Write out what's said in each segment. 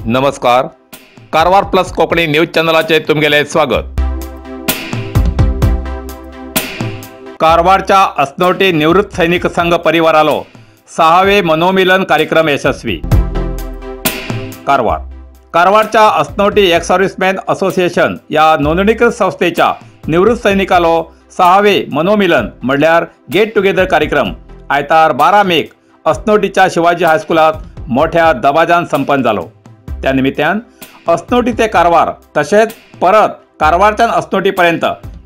नमस्कार, Karwar plus Konkani news चॅनलाचे तुमगेले स्वागत। कारवारच्या अस्नोटी निवृत्त सैनिक संघ परिवारालो 6वे मनोमिलन कार्यक्रम यशस्वी। कारवारच्या अस्नोटी एक्स सर्व्हिसमॅन असोसिएशन या नोंदणीकृत संस्थेच्या निवृत्त सैनिकालो 6वे मनोमिलन म्हणल्यार गेट टुगेदर कार्यक्रम आयतार 12 मेक अस्नोटीच्या शिवाजी हायस्कुलात मोठ्या दबाजान संपन्न जालो। त्या निमित्तान अस्नोटी ते कारवार तसेच परत कारवारच्यान अस्नोटी पर्यंत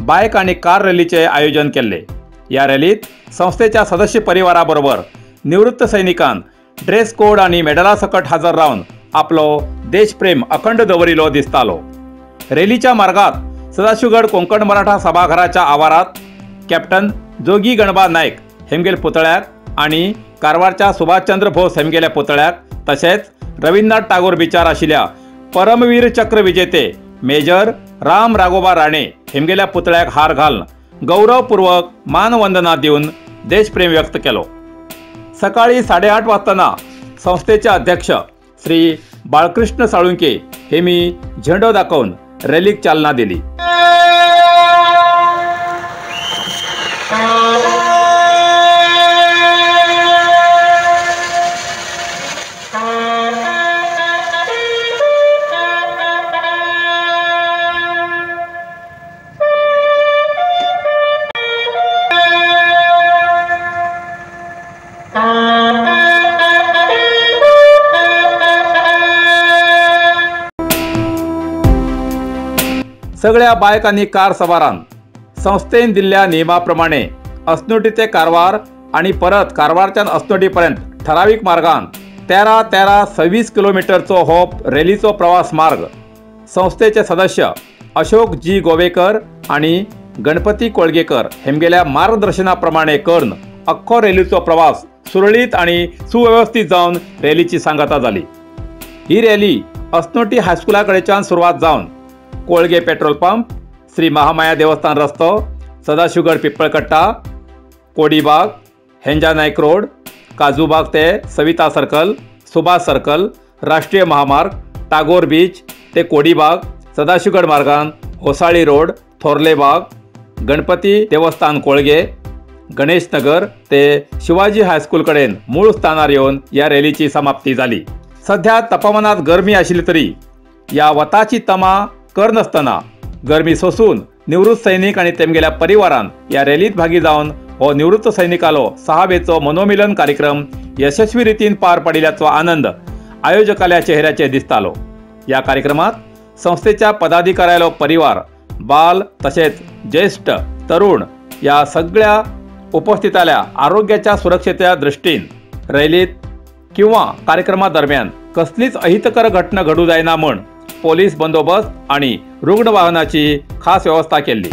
बायक आणि कार रॅलीचे आयोजन केले। या रॅलीत संस्थेच्या सदस्य परिवाराबरोबर निवृत्त सैनिकांन ड्रेस कोड आणि मेडला सकट हजर राहून आपलो देशप्रेम अखंड दवरिलो दिसतालो। रॅलीच्या मार्गात सदाशिवगड कोंकण मराठा सभाघराच्या आवारात कॅप्टन जोगी गणबा नायक हेमगेल पुतळ्याक आणि कारवारच्या सुभाषचंद्र बोस हेमगेल्या पुतळ्याक तसेच रवींद्रनाथ टागोर बिचार आशिल्ल्या परमवीर चक्र विजेते मेजर राम राघोबा राणे हेमगेल्या पुतळ्याक हार घालून गौरवपूर्वक मानवंदना दिवन देशप्रेम व्यक्त केलो। सकाळी 8:30 वाजताना संस्थेचे अध्यक्ष श्री बाळकृष्ण साळुंके हेमी झेंडो दाखवून रॅलीक चालना दिली। सगळ्या बायक आणि कार सवारान संस्थेन दिल्ल्या नियमाप्रमाणे अस्नोटी ते कारवार आणि परत कारवारच्यान अस्नोटी पर्यंत ठराविक मार्गान 13-26 किलोमीटरचो हो रॅलीचो प्रवास मार्ग संस्थेचे सदस्य अशोक जी गोवेकर आणि गणपती कोळगेकर हेमगेल्या मार्गदर्शनाप्रमाणे करून अख्खो रॅलीचो प्रवास सुरळीत आणि सुव्यवस्थित जावन रॅलीची सांगता झाली। ही रॅली अस्नोटी हायस्कुला कडेच्यान सुरवात जावन कोळगे पेट्रोल पंप, श्री महामाया देवस्थान रस्तो, सदाशिवगड पिप्पळकट्टा, कोडीबाग, हेंजा नायक रोड, काजूबाग ते सविता सर्कल, सुभाष सर्कल, राष्ट्रीय महामार्ग, टागोर बीच ते कोडीबाग, सदाशिवगड मार्गान होसाळी रोड, थोरले बाग, गणपती देवस्थान कोळगे, गणेश नगर ते शिवाजी हायस्कूल कडेन मूळ स्थानार येवन या रॅलीची समाप्ती झाली। सध्या तापमानात गरमी आशिल्ली तरी या वताची तमा कर नसताना गरमी सोसून निवृत्त सैनिक आणि तेमगेल्या परिवारान या रॅलीत भागी जावन हो निवृत्त सैनिकालो 6वेचो मनोमिलन कार्यक्रम यशस्वी रितीन पार पडिल्ल्याचो आनंद आयोजकाल्या चेहऱ्याचे दिसतालो। या कार्यक्रमात संस्थेच्या पदाधिकाऱ्यालो परिवार, बाल तसेच ज्येष्ठ तरुण या सगळ्या उपस्थिताल्या आरोग्याच्या सुरक्षेच्या दृष्टीन रॅलीत किंवा कार्यक्रमादरम्यान कसलीच अहितकर घटना घडू जायना म्हण पोलीस बंदोबस्त आणि रुग्ण वाहनाची खास व्यवस्था केली।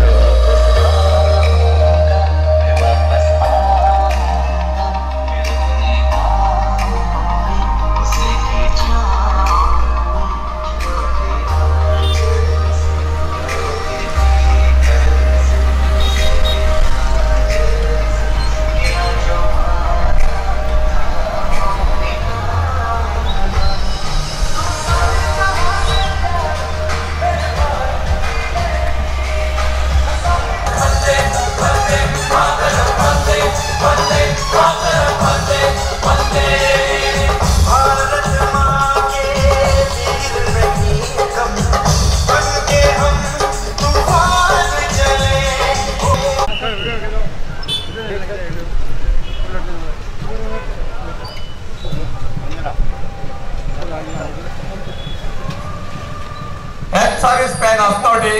सर्व्हिसमॅन अस्नोटी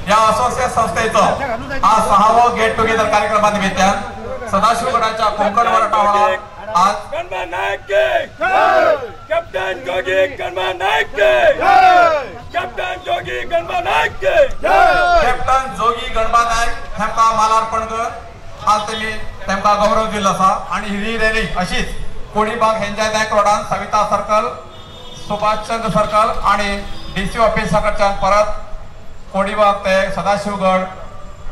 या असोसिएट संस्थेचो आज 6वो गेट टुगेदर कार्यक्रमानिमित्तान सदाशिवगडाच्या कोंकण मराठा हॉलात आज गणबा नायक के कॅप्टन जोगी गणबा नायक के कॅप्टन जोगी गणबा नायक के कॅप्टन जोगी गणबा नायक हेमका मालार्पण कर आज त्यांनी तेमका गौरव दिला आसा आणि ही रॅली अशीच कोडीबाग हेंजा नायक रोडान सविता सर्कल, सुभाषचंद्र सर्कल आणि डीसी ऑफिस कडच्यान परत कोडीबाग ते Sadashivgad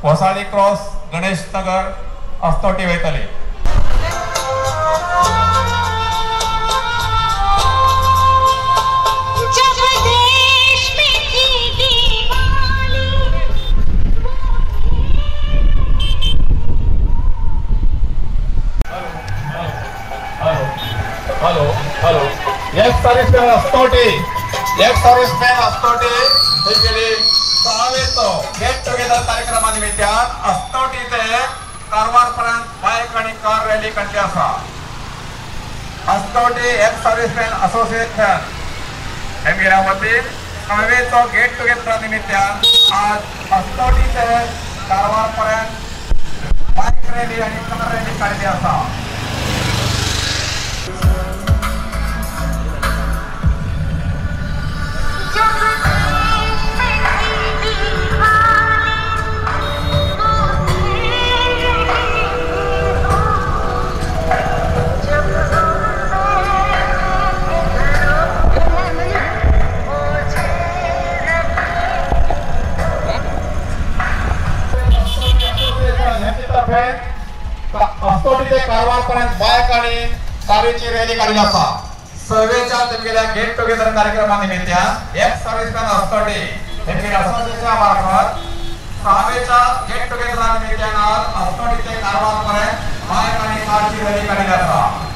होसाळी cross Ganesh Nagar अस्तोटी वयतली। Hello x सर्विसमॅन अस्तोटी हे गेले 6वेचो गेट टुगेदर कार्यक्रमानिमित्तान अस्तोटी ते कारवार पर्यंत बाईक आणि कार रॅली काढली आसा। अस्तोटी एक्स सर्विसमॅन असोसिएशन हे गेल्या वतीन 6वेचो गेट टुगेदर निमित्तान आज अस्तोटी ते कारवार पर्यंत बाईक रॅली आणि कार रॅली काढली आसा। अस्तोटी ते कारवार पर्यंत बाईक आणि कारची रॅली काढली आसा। 6वेच्या तेमगेल्या गेट टुगेदर कार्यक्रमानिमित्तान एक्स सर्विसमॅन अस्तोटी तेमगेल्या असोसिएशना मार्फत 6वेच्या गेट टुगेदर निमित्तान अस्तोटी ते कारवार पर्यंत बाईक आणि कारची रॅली काढली आसा।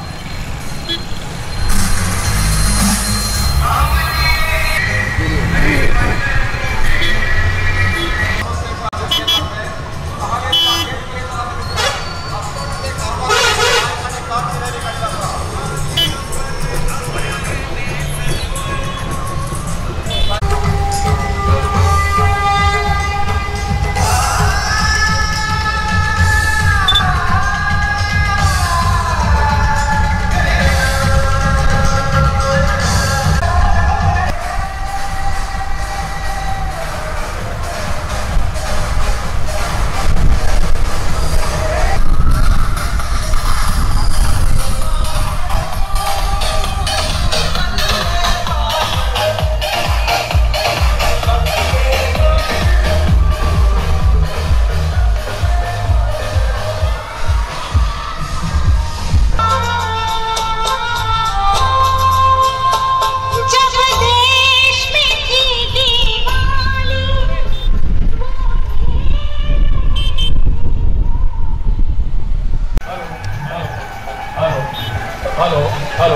हेलो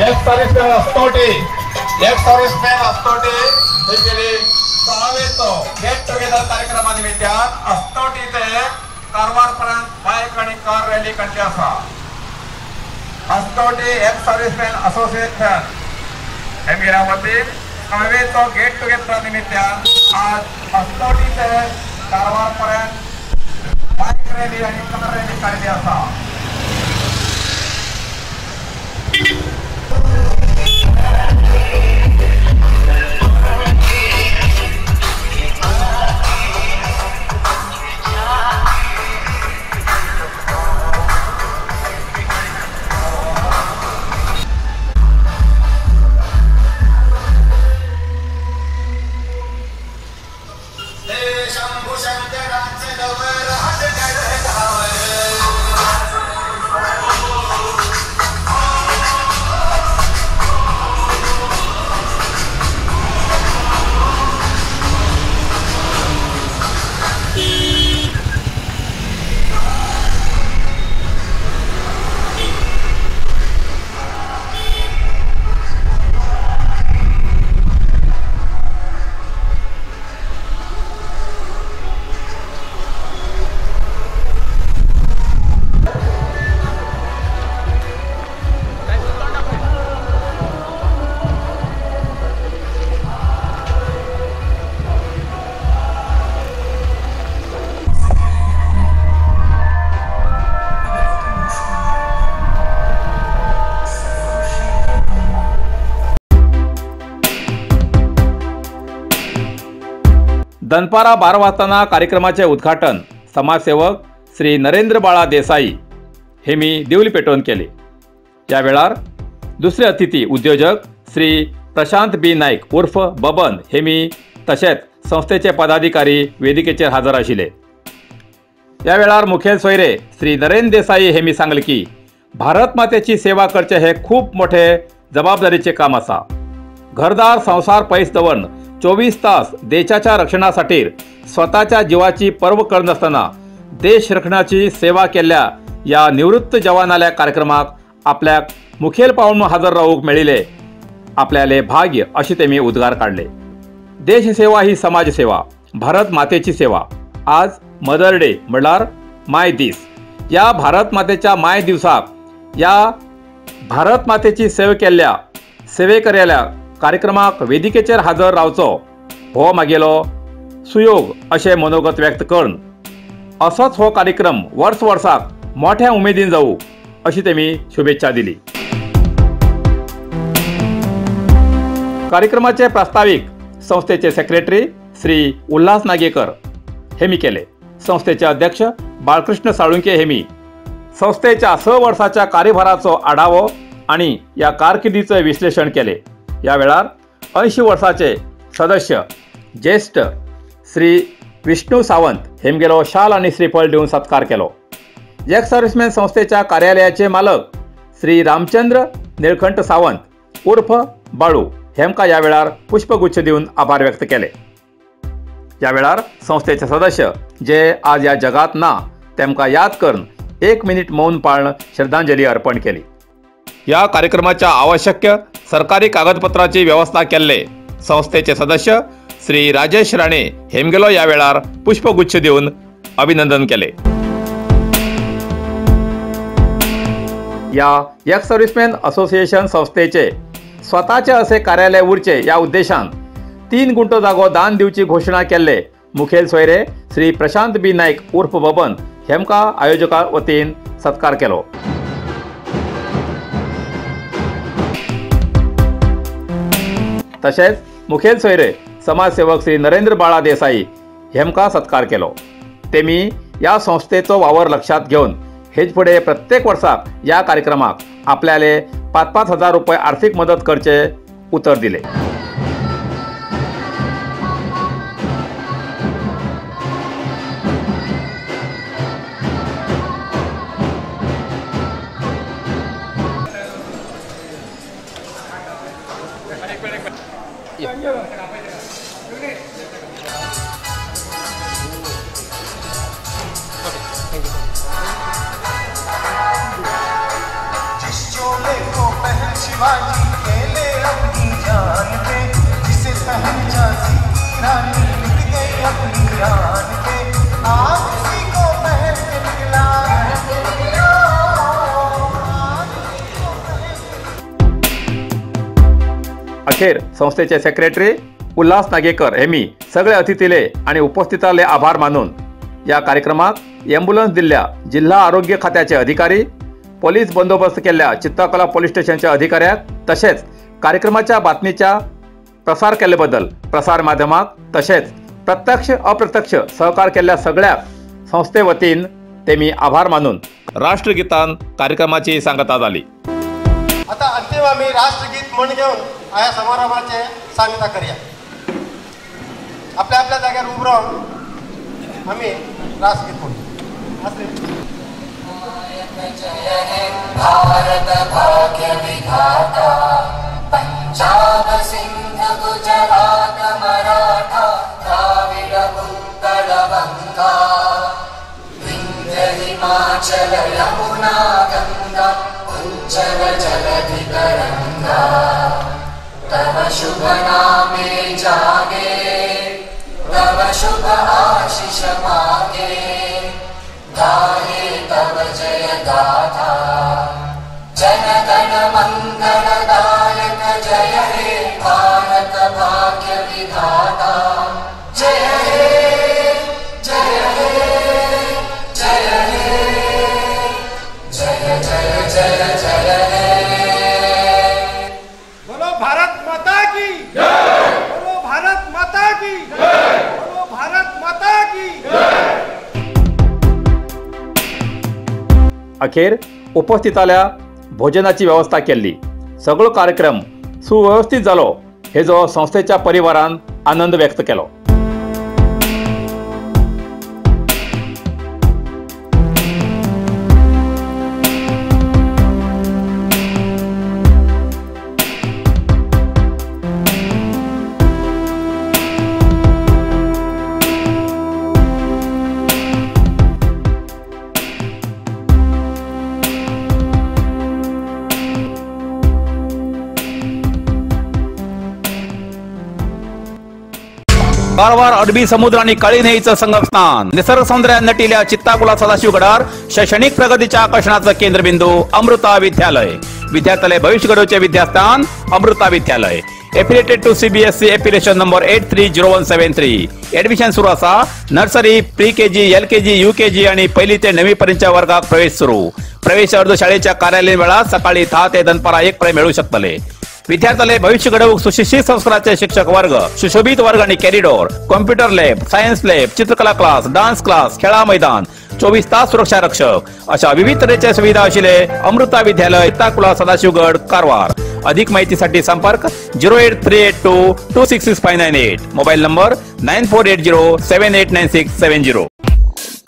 एक्स सर्विसमॅन अस्तोटी हे गेले 6वेचो गेट टुगेदर कार्यक्रमानिमित्तान अस्तोटी ते कारवार पर्यंत बाईक आणि कार रॅली काढली आसा। अस्तोटी एक्स सर्विसमॅन असोसिएशन हे गेल्या वतीन 6वेचो गेट टुगेदर निमित्तान आज अस्तोटी ते कारवार पर्यंत बाईक रॅली आणि कार रॅली काढली आसा। दनपारा 12 वाजताना कार्यक्रमाचे उद्घाटन समाजसेवक श्री नरेंद्र बाळा देसाई हेमी दिवली पेटोवन केले। या वेळार दुसरे अतिथी उद्योजक श्री प्रशांत बी नाईक उर्फ बबन हेमी तशेंच संस्थेचे पदाधिकारी वेदिकेचेर हजर आशिल्ले। या वेळार मुखेल सोयरे श्री नरेंद्र देसाई हेमी सांगले की भारत मातेची सेवा करचे हे खूप मोठे जबाबदारीचे काम आसा। घरदार संसार पयस दवरून 24 तास देशाच्या रक्षणासाठी स्वतःच्या जीवाची पर्व करनासतना देश रक्षणाची सेवा केल्या या निवृत्त जवानाल्या कार्यक्रमाक आपल्याक मुखेल पावन हजर रावूंक मेळिले आपल्याले भाग्य अशी तेमी उद्गार काढले। देशसेवा ही समाजसेवा, भारत मातेची सेवा। आज मदर डे म्हणल्यार माय दीस। या भारत मातेच्या माय दिवसाक या भारत मातेची सेवा केल्ल्या सेवेकऱ्याल्या कार्यक्रमाक वेदिकेचेर हजर रावचो हो मागेलो सुयोग अशें मनोगत व्यक्त करून असोच हो कार्यक्रम वर्साक मोठ्या उमेदीन जावूं अशी तेमी शुभेच्छा दिली। कार्यक्रमाचे प्रास्ताविक संस्थेचे सेक्रेटरी श्री उल्हास नागेकर हेमी केले। संस्थेचे अध्यक्ष बाळकृष्ण साळुंके हेमी संस्थेच्या 6 वर्षाच्या कार्यभाराचो आढावो आणि या कारकिर्दीचे विश्लेषण केले। या वेळार 80 वर्षाचे सदस्य ज्येष्ठ श्री विष्णू सावंत हेमगेलो शाल आणि श्रीफळ दिवन सत्कार केलो। एक्स सर्व्हिसमॅन संस्थेच्या कार्यालयाचे मालक श्री रामचंद्र निळकंठ सावंत उर्फ बाळू हेमका या वेळार पुष्पगुच्छ दिवन आभार व्यक्त केले। या वेळार संस्थेचे सदस्य जे आज या जगात ना तेमका याद करून 1 मिनिट मौन पाळून श्रद्धांजली अर्पण केली। या कार्यक्रमाच्या आवश्यक सरकारी कागदपत्राची व्यवस्था केले संस्थेचे सदस्य श्री राजेश राणे हेमगेलो या वेळार पुष्पगुच्छ देऊन अभिनंदन केले। या एक्स सर्व्हिसमॅन असोसिएशन संस्थेचे स्वतःचे असे कार्यालय उरचे या उद्देशान 3 गुंठो जागो दान दिवची घोषणा केले मुखेल सोयरे श्री प्रशांत बी नाईक उर्फ बबन हेमका आयोजका वतीन सत्कार केलो। तसेच मुखेल सोयरे समाजसेवक श्री नरेंद्र बाळा देसाई हेमका सत्कार केलो। तेमी या संस्थेचो वावर लक्षात घेऊन हेच पुढे प्रत्येक वर्षाक या कार्यक्रमाक आपल्याले 5-5 हजार रुपये आर्थिक मदत करचे उतर दिले। शिवाजी खेले अपनी जान पे, जिसे पहन झांसी की रानी मिट गई अपनी जान पे, आज उसी को पहन के निकला अखेर संस्थेचे सेक्रेटरी उल्हास नागेकर हेमी सगळे अतिथीले आणि उपस्थिताले आभार मानून या कार्यक्रमात एम्ब्युलन्स दिल्ल्या जिल्हा आरोग्य खात्याचे अधिकारी, पोलीस बंदोबस्त केलेल्या चित्तकला पोलीस स्टेशनच्या अधिकाऱ्याक तसेच कार्यक्रमाच्या बातमीच्या प्रसार केल्याबद्दल प्रसार माध्यमाक तसेच प्रत्यक्ष अप्रत्यक्ष सहकार केलेल्या सगळ्या संस्थे वतीन तेमी आभार मानून राष्ट्रगीतान कार्यक्रमाची सांगता झाली। आता अंतिम आम्ही राष्ट्रगीत म्हण घेऊन आया समारंभाचे सांगता करूया। आपल्या आपल्या जाग्यार उभं राहून आम्ही राष्ट्रगीत म्हणू। जय हे भारत भाग्य विधाता, पंजाब सिंध गुजरात मराठा द्राविड उत्कल बंगा, विंध्य हिमाचल यमुना गंगा उज्जल जलधि तरंगा, तव शुभ नामे जागे, तव शुभ आशीष मागे, गाहे तव जय गाथा, जन गण मंगलदायक जय हे भारत भाग्य विधाता, जय हे जय हे जय हे जय जय जय जय हे। बोलो भारत माता की जय, बोलो भारत माता की जय, बोलो भारत माता की जय। अखेर उपस्थिताल्या भोजनाची व्यवस्था केली। सगळो कार्यक्रम सुव्यवस्थित जालो हेजो संस्थेच्या परिवारान आनंद व्यक्त केलो। कारवार अरबी समुद्र आणि काळी नदीचं संगमस्थान, निसर्ग सौंदर्यात नटिल्या चित्ताकुला सदाशिवगडावर शैक्षणिक प्रगतीच्या आकर्षणाचं केंद्रबिंदू अमृता विद्यालय. विद्यार्थ्यालय भविष्य घडवचे विद्यास्थान Amrita Vidyalaya. Affiliated to CBSE affiliation number 830173. Admission सुरू असा. Nursery, pre KG, LKG, UKG आणि पहिली ते 9वी पर्यंतच्या वर्गात प्रवेश सुरू. प्रवेश अर्ज शाळेच्या कार्यालयीन वेळा सकाळी 10 ते दनपारा 1 पर्यंत मिळू शकतले. विद्यार्थ्यालय भविष्य घडवूक सुशिक्षित संस्काराचे शिक्षक वर्ग, सुशोभित वर्ग आणि corridor, computer lab, science lab, चित्रकला क्लास, डान्स क्लास, खेळा मैदान, 24 तास सुरक्षा रक्षक अशा विविध तऱ्हेच्या सुविधा असलेले अमृता विद्यालय, चित्ताकुला सदाशिवगड, कारवार. अधिक माहितीसाठी संपर्क 08382266598. Mobile number 9480789670.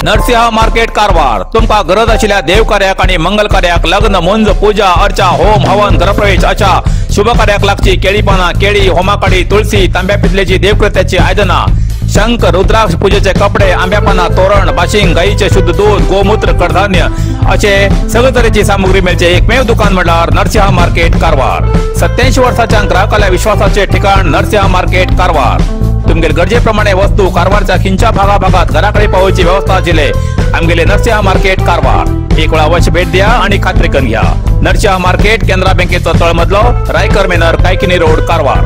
Narasimha market Karwar. तुमका गरज असलेल्या देवकार्याक आणि मंगल कार्याक, लग्न, मुंज, पूजा, अर्चा, होम, हवन, गृहप्रवेश अशा शुभ कार्याक लागची केळी पाना, केळी, होमाकाडी, तुळशी, तांब्या पितलेची देवकृत्याची आयदना, शंख, रुद्राक्ष पूजेचे कपडे, आंब्या पाना, तोरण, बाशिंग, गाईचे शुद्ध दूध, गोमूत्र, कडधान्य असे सगळे तऱ्हेची सामुग्री मिळते एकमेव दुकान म्हणल्यार नरसिंह मार्केट कारवार. 87 वर्षाच्या ग्राहकाला विश्वासाचे ठिकाण नरसिंह मार्केट कारवार. तुमगेर गरजेप्रमाणे वस्तू कारवारच्या खिंच्या भागाभागात घराकडे पावची व्यवस्था आशिल्ले आमगेले नरसिंह मार्केट कारवार. एक वेळा अवश्य भेट द्या आणि खात्री करून घ्या. नरसिंह मार्केट, केंद्रा बँकेचो तळमजलो, रायकर मेनर, Kaikini road, Karwar.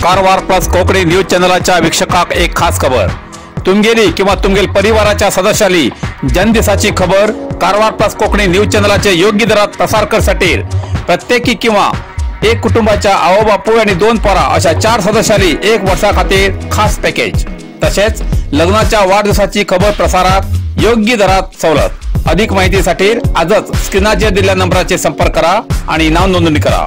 Karwar plus Konkani news चॅनलच्या वीक्षकाक एक खास खबर. तुमगेली किंवा तुमगेल परिवाराच्या सदस्याली जन्मदिसाची खबर कारवार प्लस कोकणी न्यूज चॅनलचे योग्य दरात प्रसार करसाठी प्रत्येकी किंवा एक कुटुंबाच्या आवो बापू आणि 2 पोरा अशा 4 सदस्याली 1 वर्षा खातीर खास पॅकेज. तसेच लग्नाच्या वाढदिवसाची खबर प्रसारात योग्य दरात सवलत. अधिक माहितीसाठी आजच स्क्रीनाचेर दिलेल्या नंबराचे संपर्क करा आणि नाव नोंदणी करा.